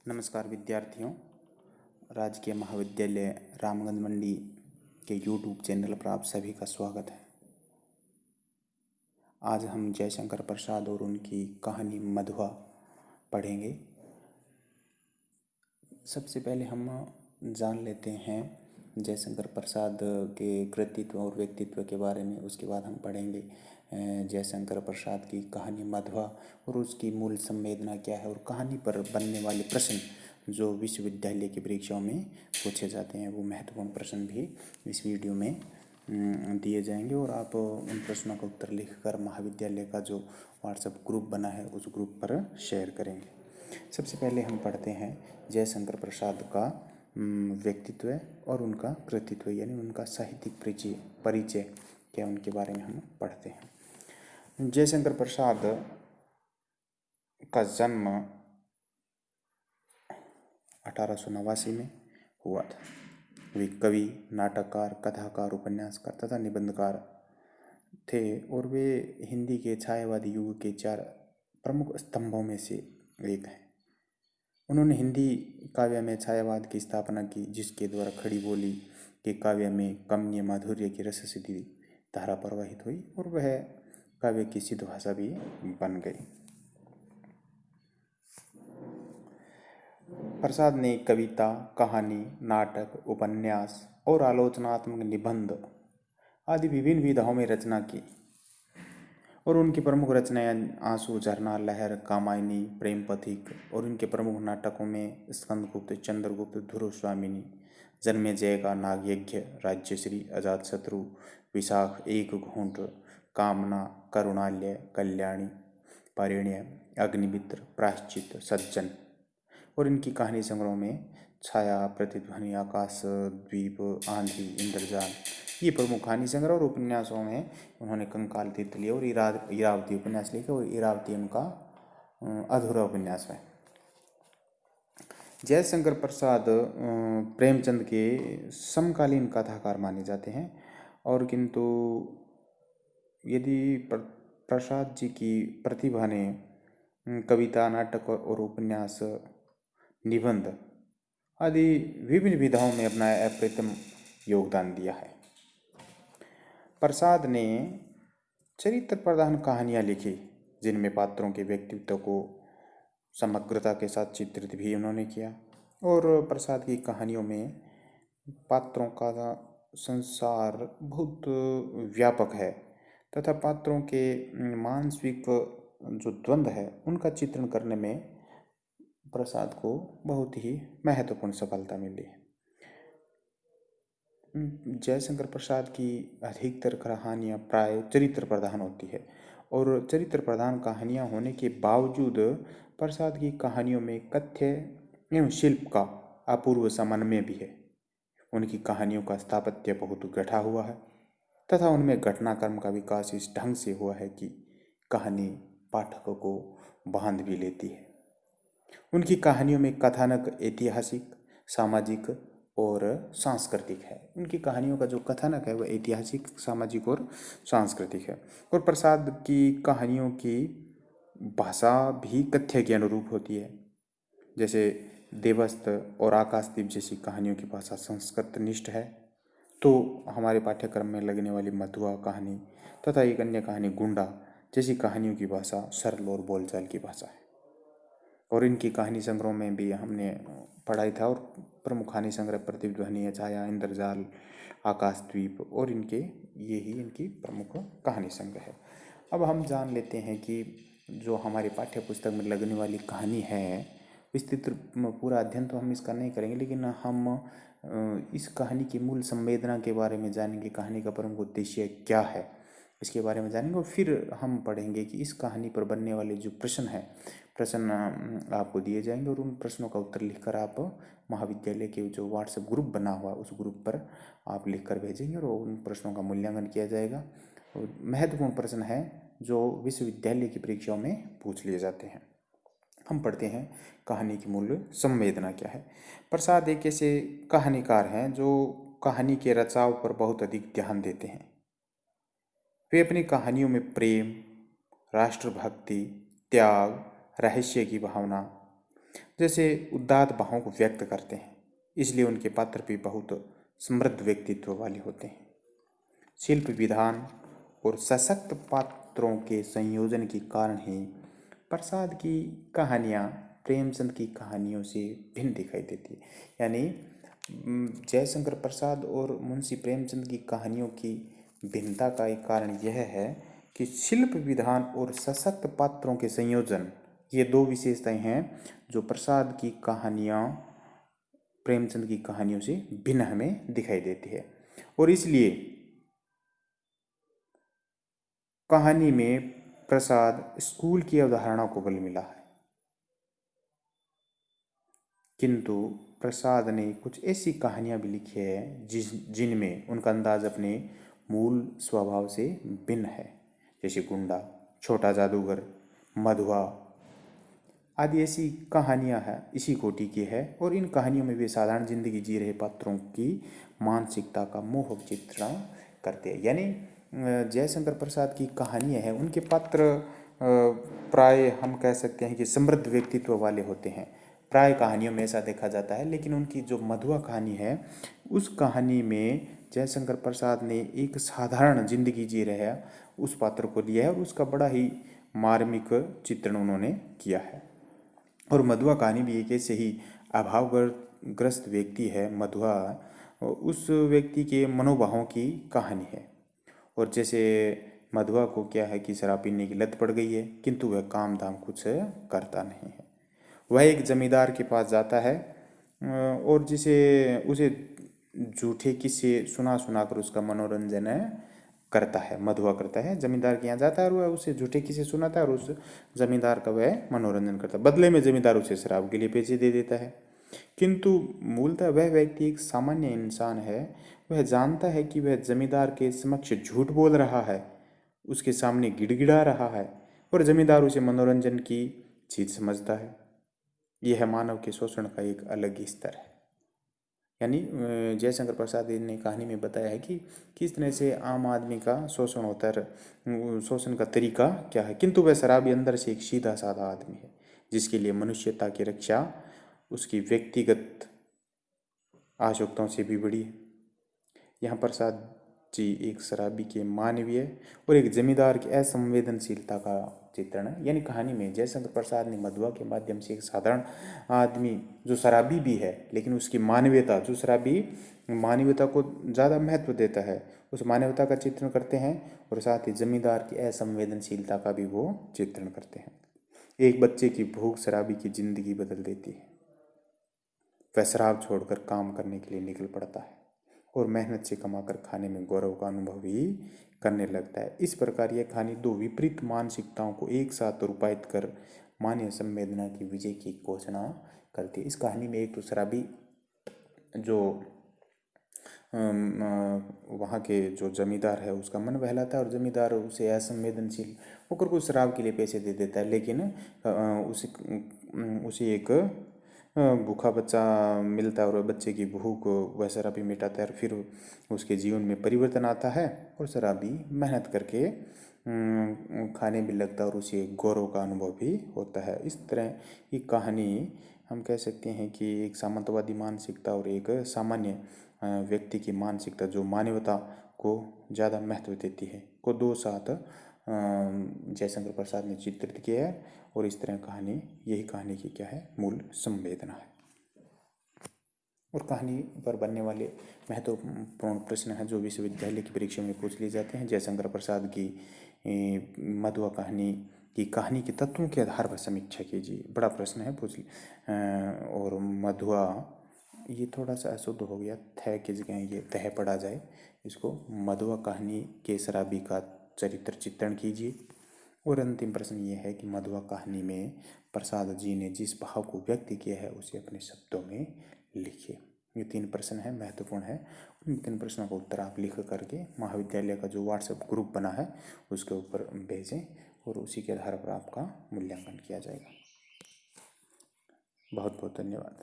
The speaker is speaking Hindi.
नमस्कार विद्यार्थियों। राजकीय महाविद्यालय रामगंज मंडी के यूट्यूब चैनल पर आप सभी का स्वागत है। आज हम जयशंकर प्रसाद और उनकी कहानी मधुआ पढ़ेंगे। सबसे पहले हम जान लेते हैं जयशंकर प्रसाद के कृतित्व और व्यक्तित्व के बारे में। उसके बाद हम पढ़ेंगे जयशंकर प्रसाद की कहानी मधुआ और उसकी मूल संवेदना क्या है, और कहानी पर बनने वाले प्रश्न जो विश्वविद्यालय की परीक्षाओं में पूछे जाते हैं, वो महत्वपूर्ण प्रश्न भी इस वीडियो में दिए जाएंगे। और आप उन प्रश्नों का उत्तर लिखकर महाविद्यालय का जो व्हाट्सएप ग्रुप बना है उस ग्रुप पर शेयर करेंगे। सबसे पहले हम पढ़ते हैं जयशंकर प्रसाद का व्यक्तित्व और उनका कृतित्व, यानी उनका साहित्यिक परिचय क्या, उनके बारे में हम पढ़ते हैं। जयशंकर प्रसाद का जन्म 1889 में हुआ था। वे कवि, नाटककार, कथाकार, उपन्यासकार तथा निबंधकार थे और वे हिंदी के छायावादी युग के 4 प्रमुख स्तंभों में से एक हैं। उन्होंने हिंदी काव्य में छायावाद की स्थापना की, जिसके द्वारा खड़ी बोली के काव्य में कमनीय माधुर्य की रस सीधी धारा प्रवाहित हुई और वह काव्य की सिद्ध भाषा भी बन गई। प्रसाद ने कविता, कहानी, नाटक, उपन्यास और आलोचनात्मक निबंध आदि विभिन्न विधाओं में रचना की और उनकी प्रमुख रचनाएं आंसू, झरना, लहर, कामायनी, प्रेम पथिक और उनके प्रमुख नाटकों में स्कंदगुप्त, चंद्रगुप्त, ध्रुव स्वामिनी, जन्मेजय का नागयज्ञ, राज्यश्री, अजातशत्रु, विशाख, एक घूंट, कामना, करुणालय, कल्याणी, पारिण्य, अग्निमित्र, प्रायश्चित, सज्जन और इनकी कहानी संग्रह में छाया, प्रतिध्वनि, आकाश द्वीप, आंधी, इंद्रजाल ये प्रमुख कहानी संग्रह। और उपन्यासों में उन्होंने कंकाल, तितली और इरावती उपन्यास लिखे और इरावती उनका अधूरा उपन्यास है। जयशंकर प्रसाद प्रेमचंद के समकालीन कथाकार माने जाते हैं, और किंतु यदि प्रसाद जी की प्रतिभा ने कविता, नाटक और उपन्यास, निबंध आदि विभिन्न विधाओं में अपना अप्रतिम योगदान दिया है। प्रसाद ने चरित्र प्रधान कहानियाँ लिखी, जिनमें पात्रों के व्यक्तित्व को समग्रता के साथ चित्रित भी उन्होंने किया। और प्रसाद की कहानियों में पात्रों का संसार बहुत व्यापक है तथा पात्रों के मानसिक जो द्वंद्व है उनका चित्रण करने में प्रसाद को बहुत ही महत्वपूर्ण सफलता मिली है। जयशंकर प्रसाद की अधिकतर कहानियाँ प्राय चरित्र प्रधान होती है, और चरित्र प्रधान कहानियाँ होने के बावजूद प्रसाद की कहानियों में कथ्य एवं शिल्प का अपूर्व समन्वय भी है। उनकी कहानियों का स्थापत्य बहुत गढ़ा हुआ है तथा उनमें घटनाक्रम का विकास इस ढंग से हुआ है कि कहानी पाठकों को बांध भी लेती है। उनकी कहानियों में कथानक ऐतिहासिक, सामाजिक और सांस्कृतिक है। उनकी कहानियों का जो कथानक है वह ऐतिहासिक, सामाजिक और सांस्कृतिक है। और प्रसाद की कहानियों की भाषा भी कथ्य के अनुरूप होती है। जैसे देवस्त्र और आकाशदीप जैसी कहानियों की भाषा संस्कृत निष्ठ है, तो हमारे पाठ्यक्रम में लगने वाली मधुआ कहानी तथा एक अन्य कहानी गुंडा जैसी कहानियों की भाषा सरल और बोलचाल की भाषा है। और इनकी कहानी संग्रह में भी हमने पढ़ाई था, और प्रमुख कहानी संग्रह प्रतिध्वनि, छाया, इंद्रजाल, आकाशद्वीप और यही इनकी प्रमुख कहानी संग्रह है। अब हम जान लेते हैं कि जो हमारे पाठ्य पुस्तक में लगने वाली कहानी है, विस्तृत पूरा अध्ययन तो हम इसका नहीं करेंगे, लेकिन हम इस कहानी की मूल संवेदना के बारे में जानेंगे, कहानी का प्रमुख उद्देश्य क्या है इसके बारे में जानेंगे। और फिर हम पढ़ेंगे कि इस कहानी पर बनने वाले जो प्रश्न आपको दिए जाएंगे, और उन प्रश्नों का उत्तर लिखकर आप महाविद्यालय के जो व्हाट्सएप ग्रुप बना हुआ उस ग्रुप पर आप लिखकर भेजेंगे और उन प्रश्नों का मूल्यांकन किया जाएगा। और महत्वपूर्ण प्रश्न है जो विश्वविद्यालय की परीक्षाओं में पूछ लिए जाते हैं। हम पढ़ते हैं कहानी की मूल संवेदना क्या है। प्रसाद एक ऐसे कहानीकार हैं जो कहानी के रचाव पर बहुत अधिक ध्यान देते हैं। वे अपनी कहानियों में प्रेम, राष्ट्रभक्ति, त्याग, रहस्य की भावना, जैसे उदात्त भावों को व्यक्त करते हैं, इसलिए उनके पात्र भी बहुत समृद्ध व्यक्तित्व वाले होते हैं। शिल्प विधान और सशक्त पात्रों के संयोजन के कारण ही प्रसाद की कहानियाँ प्रेमचंद की कहानियों से भिन्न दिखाई देती है। यानी जयशंकर प्रसाद और मुंशी प्रेमचंद की कहानियों की भिन्नता का एक कारण यह है कि शिल्प विधान और सशक्त पात्रों के संयोजन, ये दो विशेषताएं हैं जो प्रसाद की कहानियाँ प्रेमचंद की कहानियों से भिन्न हमें दिखाई देती है। और इसलिए कहानी में प्रसाद स्कूल की अवधारणा को बल मिला है, किंतु प्रसाद ने कुछ ऐसी कहानियां भी लिखी है जिनमें उनका अंदाज अपने मूल स्वभाव से भिन्न है, जैसे गुंडा, छोटा जादूगर, मधुआ आदि ऐसी कहानियां हैं इसी कोटि की है। और इन कहानियों में वे साधारण जिंदगी जी रहे पात्रों की मानसिकता का मोहक चित्रण करते हैं। यानी जयशंकर प्रसाद की कहानियां हैं, उनके पात्र प्राय हम कह सकते हैं कि समृद्ध व्यक्तित्व वाले होते हैं, प्राय कहानियों में ऐसा देखा जाता है। लेकिन उनकी जो मधुआ कहानी है, उस कहानी में जयशंकर प्रसाद ने एक साधारण जिंदगी जी रहे उस पात्र को लिया है और उसका बड़ा ही मार्मिक चित्रण उन्होंने किया है। और मधुआ कहानी भी एक ऐसे ही अभावग्रस्त व्यक्ति है, मधुआ उस व्यक्ति के मनोभावों की कहानी है। और जैसे मधुआ को क्या है कि शराब पीने की लत पड़ गई है, किंतु वह काम धाम कुछ करता नहीं है। वह एक जमींदार के पास जाता है और उसे झूठे किस्से सुना कर उसका मनोरंजन करता है, मधुआ करता है। जमींदार के यहाँ जाता है और वह उसे झूठे किस्से सुनाता है और उस जमींदार का वह मनोरंजन करता है। बदले में जमींदार उसे शराब के लिए पैसे दे देता है। किंतु मूलतः वह व्यक्ति एक सामान्य इंसान है। वह जानता है कि वह जमींदार के समक्ष झूठ बोल रहा है, उसके सामने गिड़गिड़ा रहा है और जमींदार उसे मनोरंजन की चीज समझता है। यह मानव के शोषण का एक अलग ही स्तर है। यानी जयशंकर प्रसाद ने कहानी में बताया है कि किस तरह से आम आदमी का शोषण होता है, शोषण का तरीका क्या है। किंतु वह शराबी अंदर से एक सीधा साधा आदमी है, जिसके लिए मनुष्यता की रक्षा उसकी व्यक्तिगत आवश्यकताओं से भी बड़ी है। यहाँ प्रसाद जी एक शराबी के मानवीय और एक जमींदार की असंवेदनशीलता का चित्रण है। यानी कहानी में जयशंकर प्रसाद ने मधुआ के माध्यम से एक साधारण आदमी जो शराबी भी है, लेकिन उसकी मानवीयता, जो शराबी मानवीयता को ज़्यादा महत्व देता है, उस मानवीयता का चित्रण करते हैं। और साथ ही जमींदार की असंवेदनशीलता का भी वो चित्रण करते हैं। एक बच्चे की भूख शराबी की जिंदगी बदल देती है। वह शराब छोड़कर काम करने के लिए निकल पड़ता है और मेहनत से कमाकर खाने में गौरव का अनुभव भी करने लगता है। इस प्रकार यह कहानी दो विपरीत मानसिकताओं को एक साथ रूपायित कर मानवीय संवेदना की विजय की घोषणा करती है। इस कहानी में एक तो शराबी जो वहाँ के जो जमींदार है उसका मन बहलाता है और जमींदार उसे असंवेदनशील होकर कुछ शराब के लिए पैसे दे देता है। लेकिन उसे एक भूखा बच्चा मिलता है और बच्चे की भूख वह शराबी मिटाता है और फिर उसके जीवन में परिवर्तन आता है और शराबी मेहनत करके खाने भी लगता है और उसे गौरव का अनुभव भी होता है। इस तरह की कहानी हम कह सकते हैं कि एक सामंतवादी मानसिकता और एक सामान्य व्यक्ति की मानसिकता जो मानवता को ज़्यादा महत्व देती है को दो साथ जयशंकर प्रसाद ने चित्रित किया है। और इस तरह यही कहानी की क्या है, मूल संवेदना है। और कहानी पर बनने वाले महत्वपूर्ण प्रश्न हैं जो विश्वविद्यालय की परीक्षा में पूछ लिए जाते हैं। जयशंकर प्रसाद की मधुआ कहानी के तत्वों के आधार पर समीक्षा कीजिए, बड़ा प्रश्न है, पूछ और मधुआ ये थोड़ा सा अशुद्ध हो गया, थ की जगह ये तह पढ़ा जाए इसको। मधुआ कहानी के शराबी का चरित्र चित्रण कीजिए। और अंतिम प्रश्न ये है कि मधुआ कहानी में प्रसाद जी ने जिस भाव को व्यक्त किया है उसे अपने शब्दों में लिखिए। ये 3 प्रश्न है, महत्वपूर्ण है। उन 3 प्रश्नों का उत्तर आप लिख करके महाविद्यालय का जो व्हाट्सएप ग्रुप बना है उसके ऊपर भेजें और उसी के आधार पर आपका मूल्यांकन किया जाएगा। बहुत बहुत धन्यवाद।